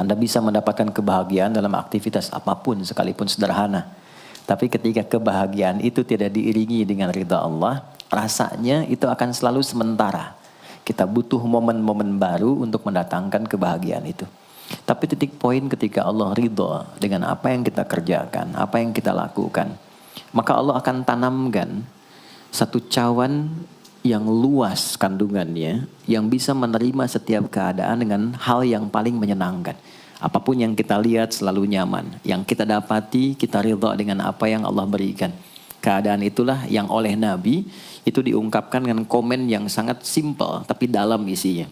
Anda bisa mendapatkan kebahagiaan dalam aktivitas apapun sekalipun sederhana. Tapi ketika kebahagiaan itu tidak diiringi dengan ridha Allah, rasanya itu akan selalu sementara. Kita butuh momen-momen baru untuk mendatangkan kebahagiaan itu. Tapi titik poin ketika Allah ridha dengan apa yang kita kerjakan, apa yang kita lakukan, maka Allah akan tanamkan satu cawan yang luas kandungannya, yang bisa menerima setiap keadaan dengan hal yang paling menyenangkan. Apapun yang kita lihat selalu nyaman. Yang kita dapati, kita ridha dengan apa yang Allah berikan. Keadaan itulah yang oleh Nabi itu diungkapkan dengan komen yang sangat simpel tapi dalam isinya.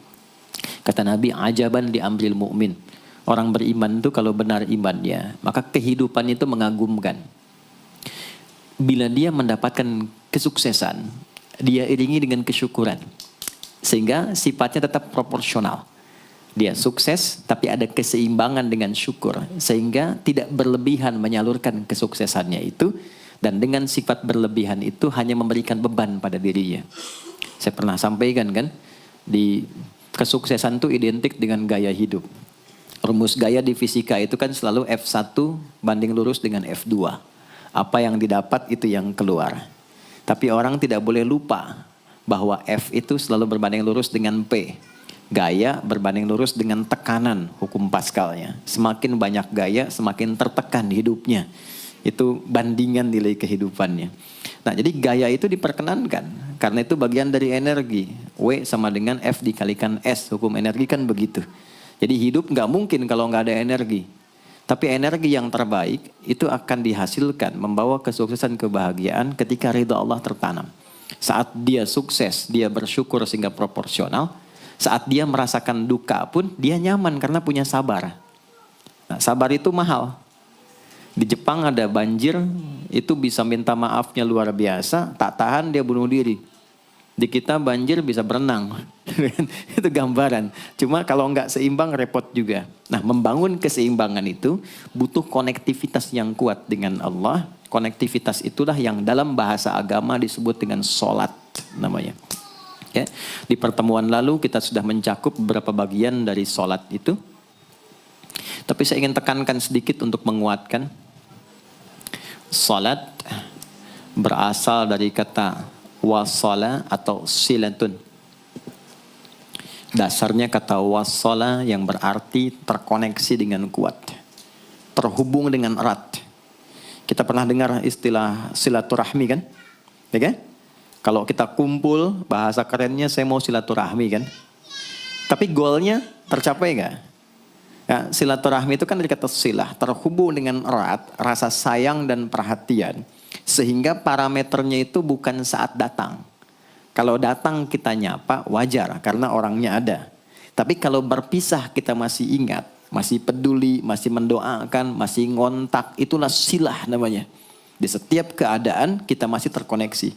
Kata Nabi, ajaban diambil mukmin. Orang beriman itu kalau benar imannya, maka kehidupan itu mengagumkan. Bila dia mendapatkan kesuksesan, dia iringi dengan kesyukuran. Sehingga sifatnya tetap proporsional. Dia sukses tapi ada keseimbangan dengan syukur. Sehingga tidak berlebihan menyalurkan kesuksesannya itu. Dan dengan sifat berlebihan itu hanya memberikan beban pada dirinya. Saya pernah sampaikan kan, di kesuksesan itu identik dengan gaya hidup. Rumus gaya di fisika itu kan selalu F1 banding lurus dengan F2. Apa yang didapat itu yang keluar. Tapi orang tidak boleh lupa bahwa F itu selalu berbanding lurus dengan P. Gaya berbanding lurus dengan tekanan, hukum Pascalnya. Semakin banyak gaya, semakin tertekan hidupnya. Itu bandingan nilai kehidupannya. Nah, jadi gaya itu diperkenankan. Karena itu bagian dari energi. W sama dengan F dikalikan S. Hukum energi kan begitu. Jadi hidup nggak mungkin kalau nggak ada energi. Tapi energi yang terbaik itu akan dihasilkan membawa kesuksesan kebahagiaan ketika ridha Allah tertanam. Saat dia sukses, dia bersyukur sehingga proporsional. Saat dia merasakan duka pun dia nyaman karena punya sabar. Nah, sabar itu mahal. Di Jepang ada banjir, itu bisa minta maafnya luar biasa, tak tahan dia bunuh diri. Di kita banjir bisa berenang. Itu gambaran. Cuma kalau nggak seimbang repot juga. Nah, membangun keseimbangan itu butuh konektivitas yang kuat dengan Allah. Konektivitas itulah yang dalam bahasa agama disebut dengan sholat namanya. Ya. Di pertemuan lalu kita sudah mencakup beberapa bagian dari sholat itu. Tapi saya ingin tekankan sedikit untuk menguatkan. Sholat berasal dari kata wasala atau silatun. Dasarnya kata wasala yang berarti terkoneksi dengan kuat. Terhubung dengan erat. Kita pernah dengar istilah silaturahmi kan? Ya kan? Kalau kita kumpul, bahasa kerennya saya mau silaturahmi kan? Tapi goalnya tercapai nggak? Ya, silaturahmi itu kan dari kata silah. Terhubung dengan erat, rasa sayang dan perhatian. Sehingga parameternya itu bukan saat datang. Kalau datang kita nyapa wajar karena orangnya ada. Tapi kalau berpisah kita masih ingat, masih peduli, masih mendoakan, masih ngontak, itulah silah namanya. Di setiap keadaan kita masih terkoneksi.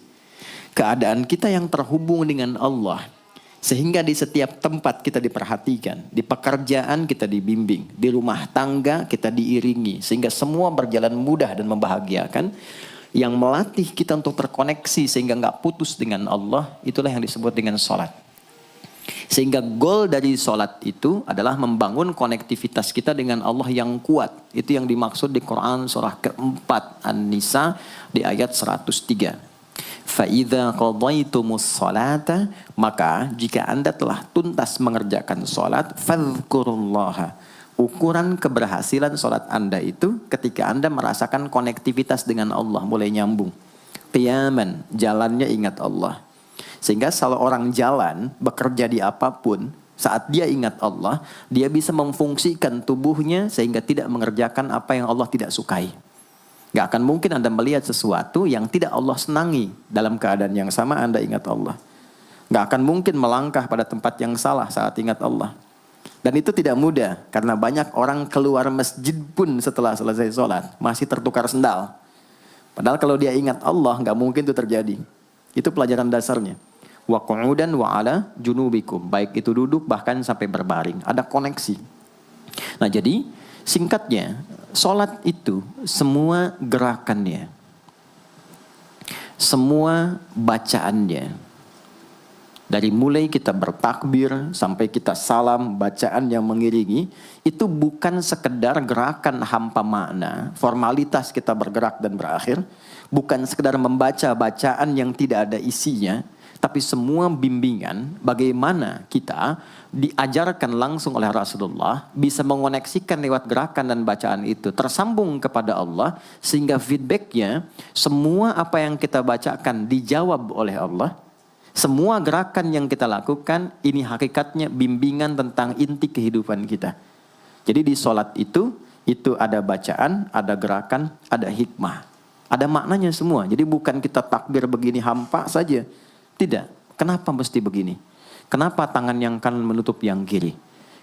Keadaan kita yang terhubung dengan Allah. Sehingga di setiap tempat kita diperhatikan. Di pekerjaan kita dibimbing. Di rumah tangga kita diiringi. Sehingga semua berjalan mudah dan membahagiakan. Yang melatih kita untuk terkoneksi sehingga nggak putus dengan Allah, itulah yang disebut dengan sholat. Sehingga goal dari sholat itu adalah membangun konektivitas kita dengan Allah yang kuat. Itu yang dimaksud di Quran surah keempat An-Nisa di ayat 103. فَإِذَا قَضَيْتُمُ الصَّلَاةَ maka jika anda telah tuntas mengerjakan sholat, فَاذْكُرُوا اللَّهَ. Ukuran keberhasilan sholat anda itu ketika anda merasakan konektivitas dengan Allah mulai nyambung. Qiyaman, jalannya ingat Allah. Sehingga kalau orang jalan, bekerja di apapun, saat dia ingat Allah, dia bisa memfungsikan tubuhnya sehingga tidak mengerjakan apa yang Allah tidak sukai. Gak akan mungkin anda melihat sesuatu yang tidak Allah senangi dalam keadaan yang sama anda ingat Allah. Gak akan mungkin melangkah pada tempat yang salah saat ingat Allah. Dan itu tidak mudah, karena banyak orang keluar masjid pun setelah selesai sholat, masih tertukar sendal. Padahal kalau dia ingat Allah, nggak mungkin itu terjadi. Itu pelajaran dasarnya. Wa qu'udan wa ala junubikum. Baik itu duduk, bahkan sampai berbaring. Ada koneksi. Nah jadi, singkatnya, sholat itu semua gerakannya, semua bacaannya, Dari mulai kita bertakbir sampai kita salam, bacaan yang mengiringi, itu bukan sekedar gerakan hampa makna, formalitas kita bergerak dan berakhir, bukan sekedar membaca bacaan yang tidak ada isinya, tapi semua bimbingan bagaimana kita diajarkan langsung oleh Rasulullah bisa mengoneksikan lewat gerakan dan bacaan itu tersambung kepada Allah, sehingga feedbacknya semua apa yang kita bacakan dijawab oleh Allah. Semua gerakan yang kita lakukan ini hakikatnya bimbingan tentang inti kehidupan kita. Jadi di sholat itu ada bacaan, ada gerakan, ada hikmah, ada maknanya semua. Jadi bukan kita takbir begini hampa saja. Tidak. Kenapa mesti begini? Kenapa tangan yang kanan menutup yang kiri?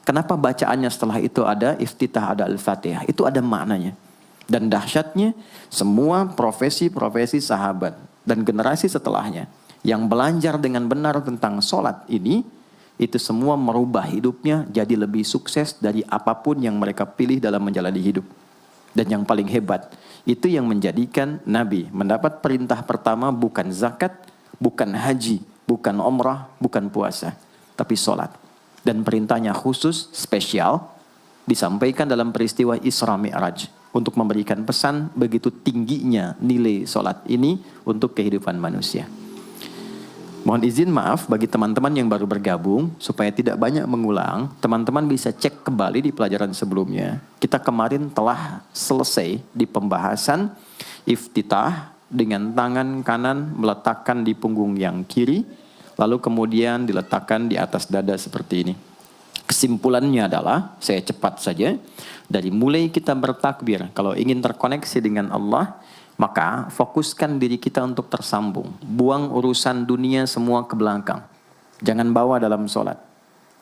Kenapa bacaannya setelah itu ada iftitah, ada al-fatihah? Itu ada maknanya. Dan dahsyatnya semua profesi-profesi sahabat dan generasi setelahnya yang belajar dengan benar tentang sholat ini, itu semua merubah hidupnya jadi lebih sukses dari apapun yang mereka pilih dalam menjalani hidup. Dan yang paling hebat, itu yang menjadikan Nabi mendapat perintah pertama bukan zakat, bukan haji, bukan umrah, bukan puasa, tapi sholat. Dan perintahnya khusus, spesial, disampaikan dalam peristiwa Isra Mi'raj untuk memberikan pesan begitu tingginya nilai sholat ini untuk kehidupan manusia. Mohon izin maaf bagi teman-teman yang baru bergabung, supaya tidak banyak mengulang, teman-teman bisa cek kembali di pelajaran sebelumnya. Kita kemarin telah selesai di pembahasan iftitah dengan tangan kanan meletakkan di punggung yang kiri, lalu kemudian diletakkan di atas dada seperti ini. Kesimpulannya adalah, saya cepat saja, dari mulai kita bertakbir, kalau ingin terkoneksi dengan Allah, maka fokuskan diri kita untuk tersambung. Buang urusan dunia semua ke belakang. Jangan bawa dalam sholat.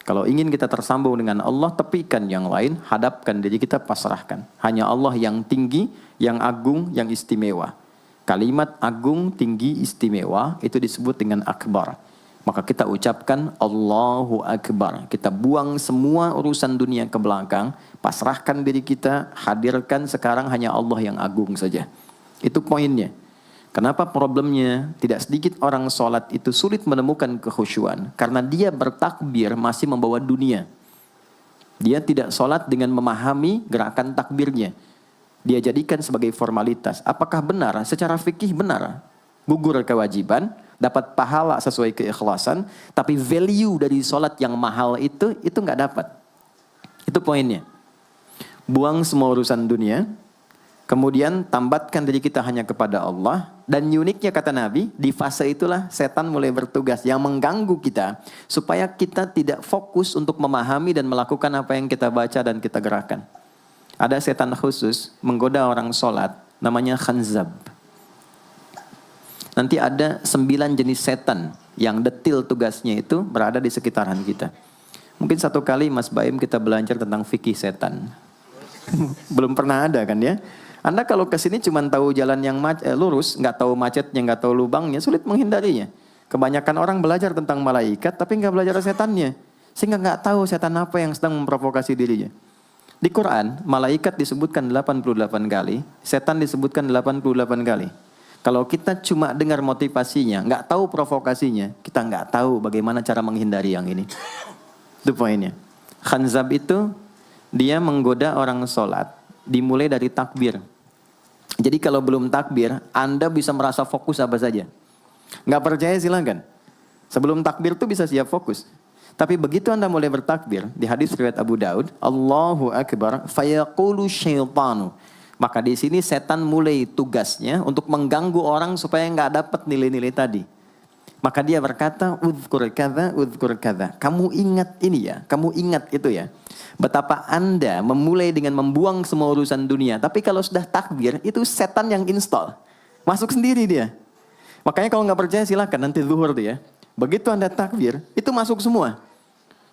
Kalau ingin kita tersambung dengan Allah, tepikan yang lain, hadapkan diri kita, pasrahkan. Hanya Allah yang tinggi, yang agung, yang istimewa. Kalimat agung, tinggi, istimewa, itu disebut dengan akbar. Maka kita ucapkan Allahu Akbar. Kita buang semua urusan dunia ke belakang, pasrahkan diri kita, hadirkan sekarang hanya Allah yang agung saja. Itu poinnya. Kenapa problemnya tidak sedikit orang sholat itu sulit menemukan kekhusyuan? Karena dia bertakbir masih membawa dunia. Dia tidak sholat dengan memahami gerakan takbirnya. Dia jadikan sebagai formalitas. Apakah benar? Secara fikih benar. Gugur kewajiban, dapat pahala sesuai keikhlasan, tapi value dari sholat yang mahal itu nggak dapat. Itu poinnya. Buang semua urusan dunia, kemudian tambatkan diri kita hanya kepada Allah. Dan uniknya kata Nabi, di fase itulah setan mulai bertugas yang mengganggu kita, supaya kita tidak fokus untuk memahami dan melakukan apa yang kita baca dan kita gerakan. Ada setan khusus menggoda orang sholat, namanya khanzab. Nanti ada 9 jenis setan yang detil tugasnya itu berada di sekitaran kita. Mungkin satu kali Mas Baim kita belajar tentang fikih setan. Belum pernah ada kan ya? Anda kalau kesini cuma tahu jalan yang lurus, nggak tahu macetnya, nggak tahu lubangnya, sulit menghindarinya. Kebanyakan orang belajar tentang malaikat, tapi nggak belajar setannya. Sehingga nggak tahu setan apa yang sedang memprovokasi dirinya. Di Quran, malaikat disebutkan 88 kali, setan disebutkan 88 kali. Kalau kita cuma dengar motivasinya, nggak tahu provokasinya, kita nggak tahu bagaimana cara menghindari yang ini. Itu poinnya. Khanzab itu, dia menggoda orang sholat, dimulai dari takbir. Jadi kalau belum takbir, Anda bisa merasa fokus apa saja. Nggak percaya silakan. Sebelum takbir tuh bisa siap fokus. Tapi begitu Anda mulai bertakbir, di hadis riwayat Abu Daud, Allahu Akbar, fayaqulu syaitanu. Maka di sini setan mulai tugasnya untuk mengganggu orang supaya nggak dapat nilai-nilai tadi. Maka dia berkata, udhkur kadza. Kamu ingat ini ya, kamu ingat itu ya. Betapa Anda memulai dengan membuang semua urusan dunia. Tapi kalau sudah takbir, itu setan yang install. Masuk sendiri dia. Makanya kalau nggak percaya silakan nanti zuhur tuh ya. Begitu Anda takbir, itu masuk semua.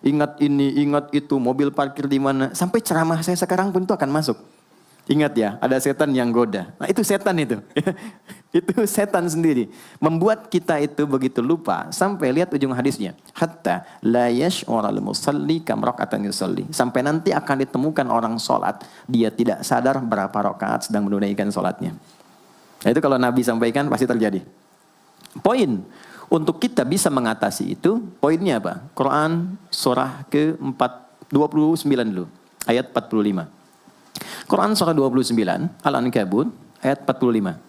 Ingat ini, ingat itu, mobil parkir di mana. Sampai ceramah saya sekarang pun itu akan masuk. Ingat ya, ada setan yang goda. Nah itu setan itu. Itu setan sendiri. Membuat kita itu begitu lupa. Sampai lihat ujung hadisnya. Hatta la yash'ural musalli kam raka'atan yusalli. Sampai nanti akan ditemukan orang sholat. Dia tidak sadar berapa rakaat sedang menunaikan sholatnya. Nah, itu kalau Nabi sampaikan pasti terjadi. Poin. Untuk kita bisa mengatasi itu, poinnya apa? Quran surah ke-29 dulu, ayat 45. Quran surah 29, Al-Ankabut, ayat 45.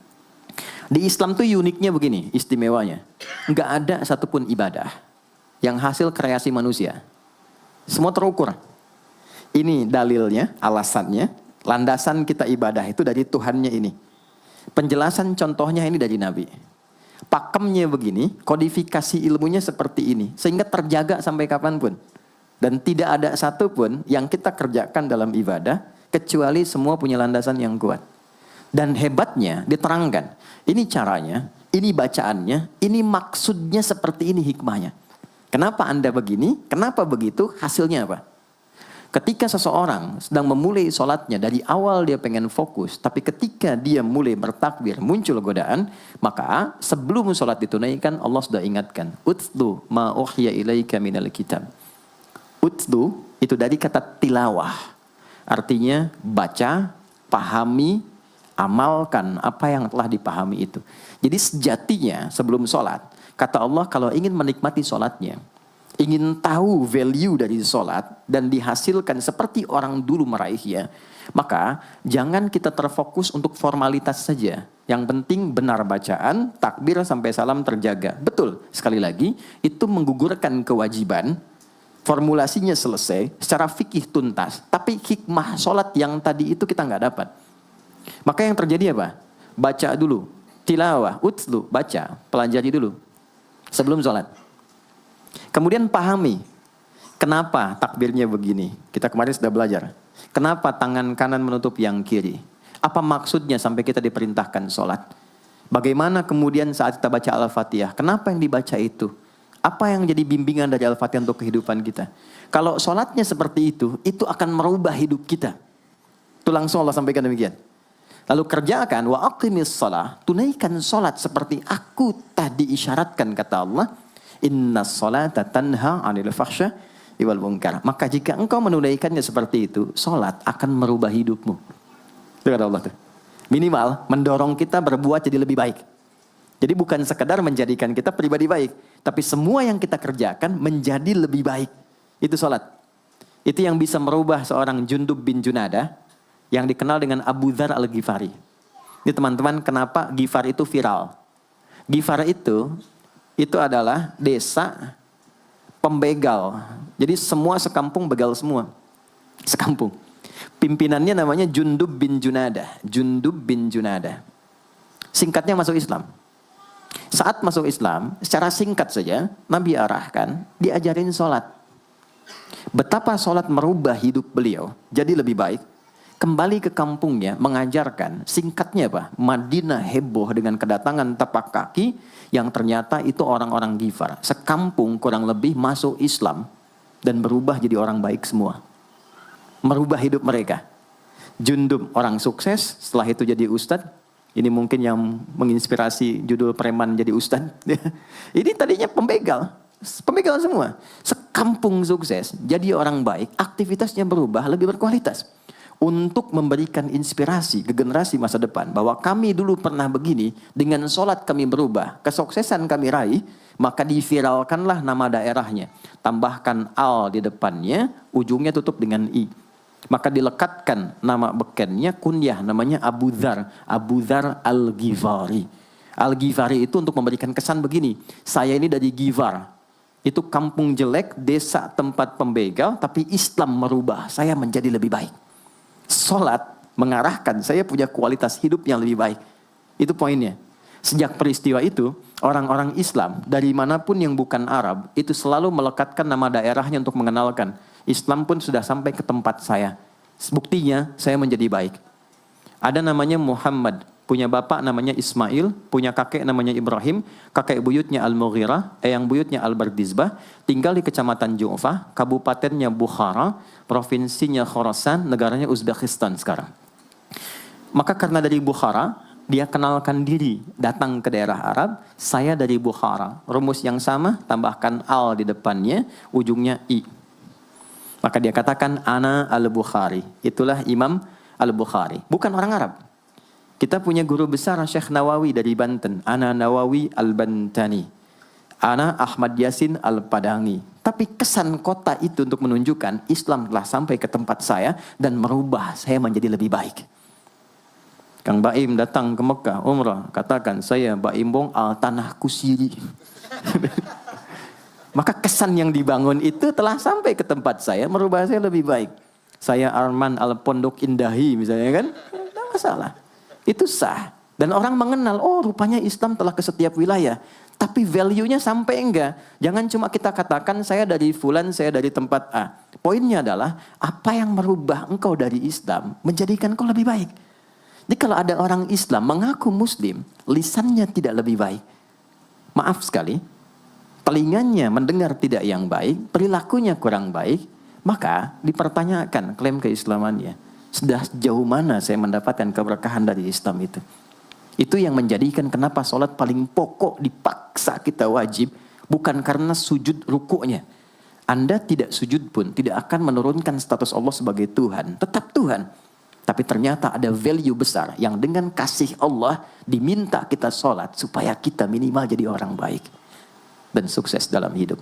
Di Islam tuh uniknya begini, istimewanya. Nggak ada satupun ibadah yang hasil kreasi manusia. Semua terukur. Ini dalilnya, alasannya, landasan kita ibadah itu dari Tuhannya ini. Penjelasan contohnya ini dari Nabi. Pakemnya begini, kodifikasi ilmunya seperti ini. Sehingga terjaga sampai kapanpun. Dan tidak ada satupun yang kita kerjakan dalam ibadah, kecuali semua punya landasan yang kuat. Dan hebatnya diterangkan. Ini caranya, ini bacaannya, ini maksudnya seperti ini hikmahnya. Kenapa Anda begini? Kenapa begitu? Hasilnya apa? Ketika seseorang sedang memulai sholatnya, dari awal dia pengen fokus, tapi ketika dia mulai bertakbir, muncul godaan, maka sebelum sholat ditunaikan, Allah sudah ingatkan, Utlu ma uhya ilaika minal kitab. Utlu itu dari kata tilawah. Artinya baca, pahami, amalkan apa yang telah dipahami itu. Jadi sejatinya sebelum sholat, kata Allah kalau ingin menikmati sholatnya, ingin tahu value dari sholat dan dihasilkan seperti orang dulu meraihnya, maka jangan kita terfokus untuk formalitas saja. Yang penting benar bacaan, takbir sampai salam terjaga. Betul, sekali lagi, itu menggugurkan kewajiban, formulasinya selesai, secara fikih tuntas, tapi hikmah sholat yang tadi itu kita nggak dapat. Maka yang terjadi apa? Baca dulu, tilawah, utlu, baca, pelajari dulu, sebelum sholat. Kemudian pahami, kenapa takbirnya begini? Kita kemarin sudah belajar. Kenapa tangan kanan menutup yang kiri? Apa maksudnya sampai kita diperintahkan sholat? Bagaimana kemudian saat kita baca Al-Fatihah? Kenapa yang dibaca itu? Apa yang jadi bimbingan dari Al-Fatihah untuk kehidupan kita? Kalau sholatnya seperti itu akan merubah hidup kita. Itu langsung Allah sampaikan demikian. Lalu kerjakan, wa aqimis shalah, tunaikan sholat seperti aku tadi isyaratkan, kata Allah. Inna sholata tanha 'anil fahsya wal munkar. Maka jika engkau menunaikannya seperti itu, sholat akan merubah hidupmu. Itu kata Allah tuh. Minimal mendorong kita berbuat jadi lebih baik. Jadi bukan sekedar menjadikan kita pribadi baik, tapi semua yang kita kerjakan menjadi lebih baik. Itu sholat. Itu yang bisa merubah seorang Jundub bin Junadah yang dikenal dengan Abu Dzar Al-Ghifari. Ini teman-teman, kenapa Ghifar itu viral? Ghifar itu adalah desa pembegal. Jadi semua sekampung begal semua. Sekampung. Pimpinannya namanya Jundub bin Junadah. Jundub bin Junadah. Singkatnya masuk Islam. Saat masuk Islam, secara singkat saja, Nabi arahkan, diajarin sholat. Betapa sholat merubah hidup beliau, jadi lebih baik. Kembali ke kampungnya, mengajarkan, singkatnya apa? Madinah heboh dengan kedatangan tapak kaki, yang ternyata itu orang-orang Ghifar. Sekampung kurang lebih masuk Islam, dan berubah jadi orang baik semua. Merubah hidup mereka. Jundub orang sukses, setelah itu jadi ustadz. Ini mungkin yang menginspirasi judul preman jadi ustadz. Ini tadinya pembegal semua. Sekampung sukses, jadi orang baik, aktivitasnya berubah, lebih berkualitas. Untuk memberikan inspirasi ke generasi masa depan, bahwa kami dulu pernah begini, dengan sholat kami berubah, kesuksesan kami raih, maka diviralkanlah nama daerahnya. Tambahkan al di depannya, ujungnya tutup dengan i. Maka dilekatkan nama bekennya, kunyah namanya Abu Dzar. Abu Dzar Al-Ghifari. Al-Ghifari itu untuk memberikan kesan begini. Saya ini dari Ghifar. Itu kampung jelek, desa tempat pembegal, tapi Islam merubah. Saya menjadi lebih baik. Sholat mengarahkan saya punya kualitas hidup yang lebih baik. Itu poinnya. Sejak peristiwa itu, orang-orang Islam dari manapun yang bukan Arab, itu selalu melekatkan nama daerahnya untuk mengenalkan. Islam pun sudah sampai ke tempat saya. Buktinya saya menjadi baik. Ada namanya Muhammad, punya bapak namanya Ismail, punya kakek namanya Ibrahim, kakek buyutnya Al-Mughirah, eyang buyutnya Al-Bardizbah, tinggal di kecamatan Ju'fah, kabupatennya Bukhara, provinsinya Khorasan, negaranya Uzbekistan sekarang. Maka karena dari Bukhara, dia kenalkan diri, datang ke daerah Arab, saya dari Bukhara. Rumus yang sama, tambahkan al di depannya, ujungnya i. Maka dia katakan, Ana Al-Bukhari. Itulah Imam Al-Bukhari. Bukan orang Arab. Kita punya guru besar Syekh Nawawi dari Banten. Ana Nawawi Al-Bantani. Ana Ahmad Yasin Al-Padangi. Tapi kesan kota itu untuk menunjukkan Islam telah sampai ke tempat saya dan merubah saya menjadi lebih baik. Kang Baim datang ke Mekah umrah, katakan saya Baim Bong al tanah kusiri. Maka kesan yang dibangun itu telah sampai ke tempat saya, merubah saya lebih baik. Saya Arman al Pondok Indahi misalnya kan, tidak masalah. Itu sah. Dan orang mengenal, oh rupanya Islam telah ke setiap wilayah. Tapi value-nya sampai enggak. Jangan cuma kita katakan saya dari fulan, saya dari tempat A. Poinnya adalah apa yang merubah engkau dari Islam menjadikan engkau lebih baik. Jadi kalau ada orang Islam mengaku Muslim, lisannya tidak lebih baik. Maaf sekali, telinganya mendengar tidak yang baik, perilakunya kurang baik, maka dipertanyakan klaim keislamannya. Sudah sejauh mana saya mendapatkan keberkahan dari Islam itu? Itu yang menjadikan kenapa sholat paling pokok dipaksa kita wajib. Bukan karena sujud rukuknya. Anda tidak sujud pun tidak akan menurunkan status Allah sebagai Tuhan. Tetap Tuhan. Tapi ternyata ada value besar yang dengan kasih Allah diminta kita sholat supaya kita minimal jadi orang baik. Dan sukses dalam hidup.